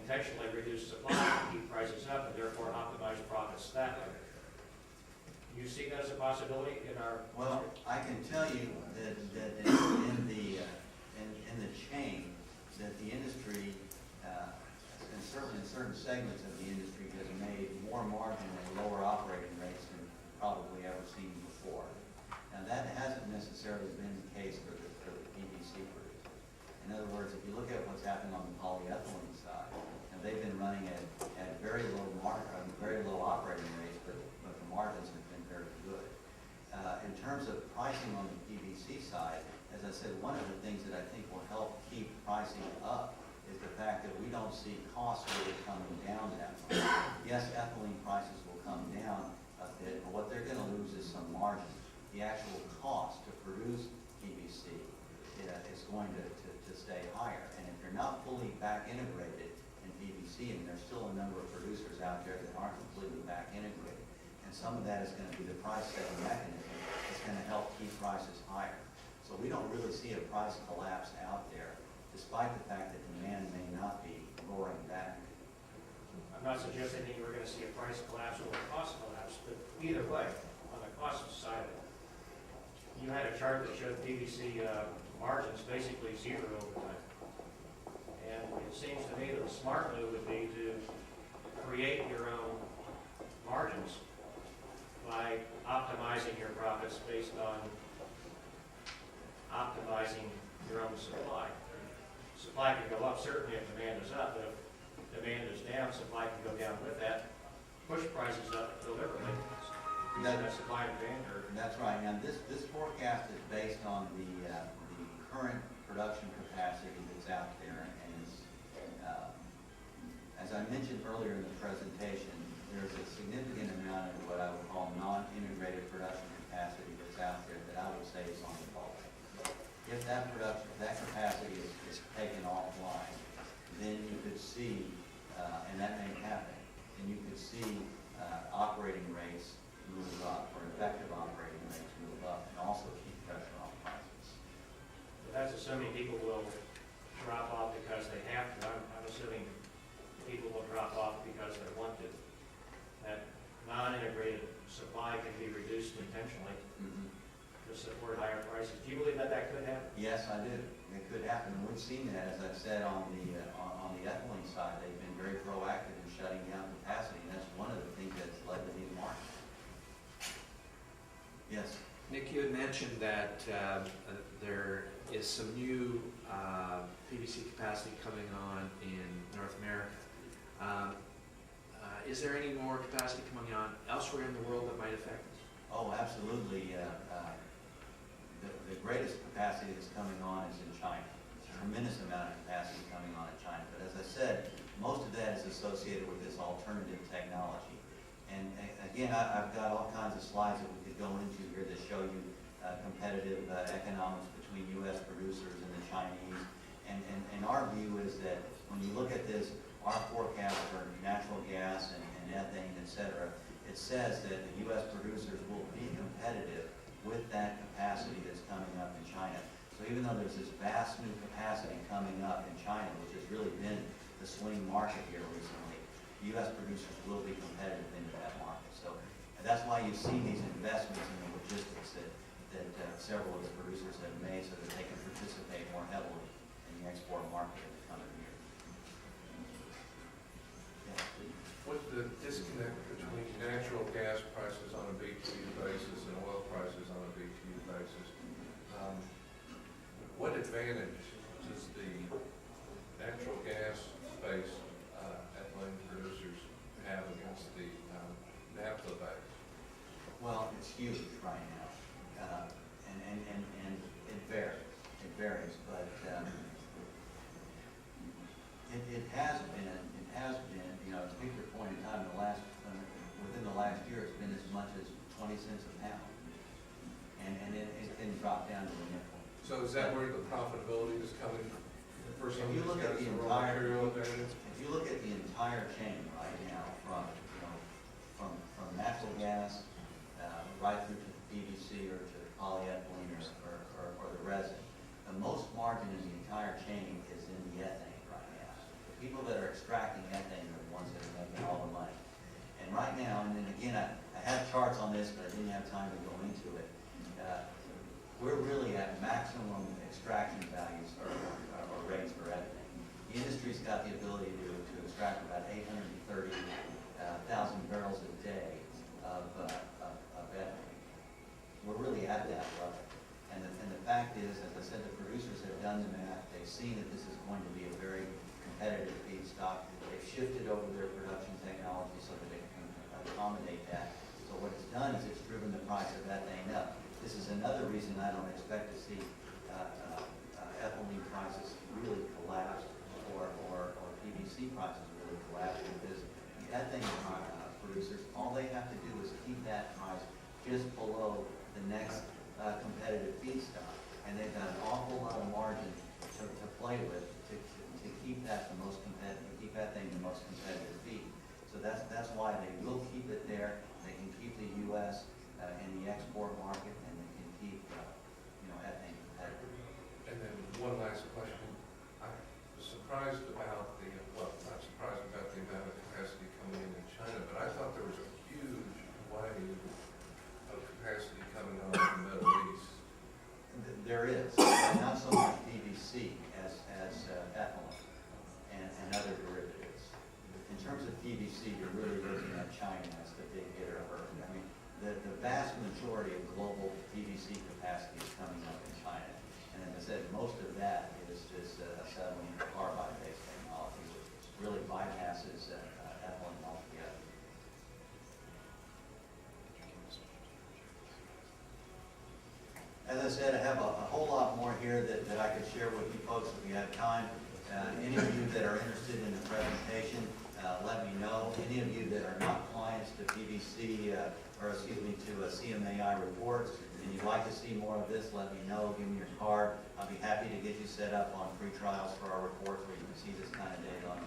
intentionally reduce supply to keep prices up and therefore optimize profits that way. Do you see that as a possibility in our? Well, I can tell you that in the chain, that the industry, and certainly in certain segments of the industry, has made more margin at lower operating rates than probably ever seen before. Now, that hasn't necessarily been the case for the PVC producers. In other words, if you look at what's happening on the polyethylene side, and they've been running at very low operating rates, but the margins have been very good. In terms of pricing on the PVC side, as I said, one of the things that I think will help keep pricing up is the fact that we don't see costs really coming down that much. Yes, ethylene prices will come down a bit, but what they're going to lose is some margin. The actual cost to produce PVC is going to stay higher. And if you're not fully back integrated in PVC, and there's still a number of producers out there that aren't completely back integrated, and some of that is going to be the price setting mechanism that's going to help keep prices higher. So we don't really see a price collapse out there, despite the fact that demand may not be roaring back. I'm not suggesting that you were going to see a price collapse or a cost collapse, but either way, on the cost side of it, you had a chart that showed PVC margins basically zero over time. And it seems to me that the smart move would be to create your own margins by optimizing your profits based on optimizing your own supply. Supply can go up certainly if demand is up, but if demand is down, supply can go down with that, push prices up deliberately. That's supply and demand. That's right. Now this forecast is based on the current production capacity that's out there, and is, as I mentioned earlier in the presentation, there's a significant amount of what I would call non-integrated production capacity that's out there that I would say is on the ball. If that capacity is taken offline, then you could see, and that may happen, and you could see operating rates move up, or effective operating rates move up, and also keep pressure on prices. But that's assuming people will drop off because they have to. I'm assuming people will drop off because they want to. That non-integrated supply can be reduced intentionally to support higher prices. Do you believe that that could happen? Yes, I do. It could happen, and we've seen that, as I've said, on the ethylene side. They've been very proactive in shutting down capacity, and that's one of the things that's led to these markets. Yes. Nick, you had mentioned that there is some new PVC capacity coming on in North America. Is there any more capacity coming on elsewhere in the world that might affect us? Oh, absolutely. The greatest capacity that's coming on is in China. There's a tremendous amount of capacity coming on in China. But as I said, most of that is associated with this alternative technology. And again, I've got all kinds of slides that we could go into here that show you competitive economics between U.S. producers and the Chinese. And our view is that when you look at this, our forecast for natural gas and ethane, et cetera, it says that the U.S. producers will be competitive with that capacity that's coming up in China. So even though there's this vast new capacity coming up in China, which has really been the swing market here recently, U.S. producers will be competitive into that market. So that's why you've seen these investments in the logistics that several of the producers have made so that they can participate more heavily in the export market in the coming years. Yes, please. What's the disconnect between natural gas prices on a BTU basis and oil prices on a BTU basis? What advantage does the natural gas-based ethylene producers have against the naphtha base? Well, it's huge right now, and it varies. It varies, but it has been, you know, to pick your point in time, within the last year, it's been as much as 20 cents a pound, and it can drop down to a nickel. So is that where the profitability is coming? If you look at the entire chain right now, from natural gas right through to the PVC or to the polyethylene or the resin, the most margin in the entire chain is in the ethane right now. people that are extracting ethane are the ones that are making all the money. And right now, and then again, I have charts on this, but I didn't have time to go into it. We're really at maximum extraction values or rates for ethane. The industry's got the ability to extract about 830,000 barrels a day of ethane. We're really at that level. And the fact is, as I said, the producers have done the math. They've seen that this is going to be a very competitive feedstock. They've shifted over their production technology so that they can accommodate that. So what it's done is it's driven the price of ethane up. This is another reason I don't expect to see ethylene prices really collapse or PVC prices really collapse, because the ethane producers, all they have to do is keep that price just below the next competitive feedstock, and they've got an awful lot of margin to play with to keep that the most competitive, keep ethane the most competitive feed. So that's why they will keep it there. They can keep the U.S. In the export market, and they can keep ethane competitive. And then one last question. I was surprised about not surprised about the amount of capacity coming in China, but I thought there was a huge wave of capacity coming on in the Middle East. There is, but not so much PVC as ethylene and other derivatives. In terms of PVC, you're really looking at China as the big hitter. I mean, the vast majority of global PVC capacity is coming up in China. And as I said, most of that is just acetylene carbide-based technology, which really bypasses ethylene altogether. As I said, I have a whole lot more here that I could share with you folks if we have time. Any of you that are interested in the presentation, let me know. Any of you that are not clients to PVC, to CMAI reports, and you'd like to see more of this, let me know. Give me your card. I'll be happy to get you set up on free trials for our reports where you can see this kind of data on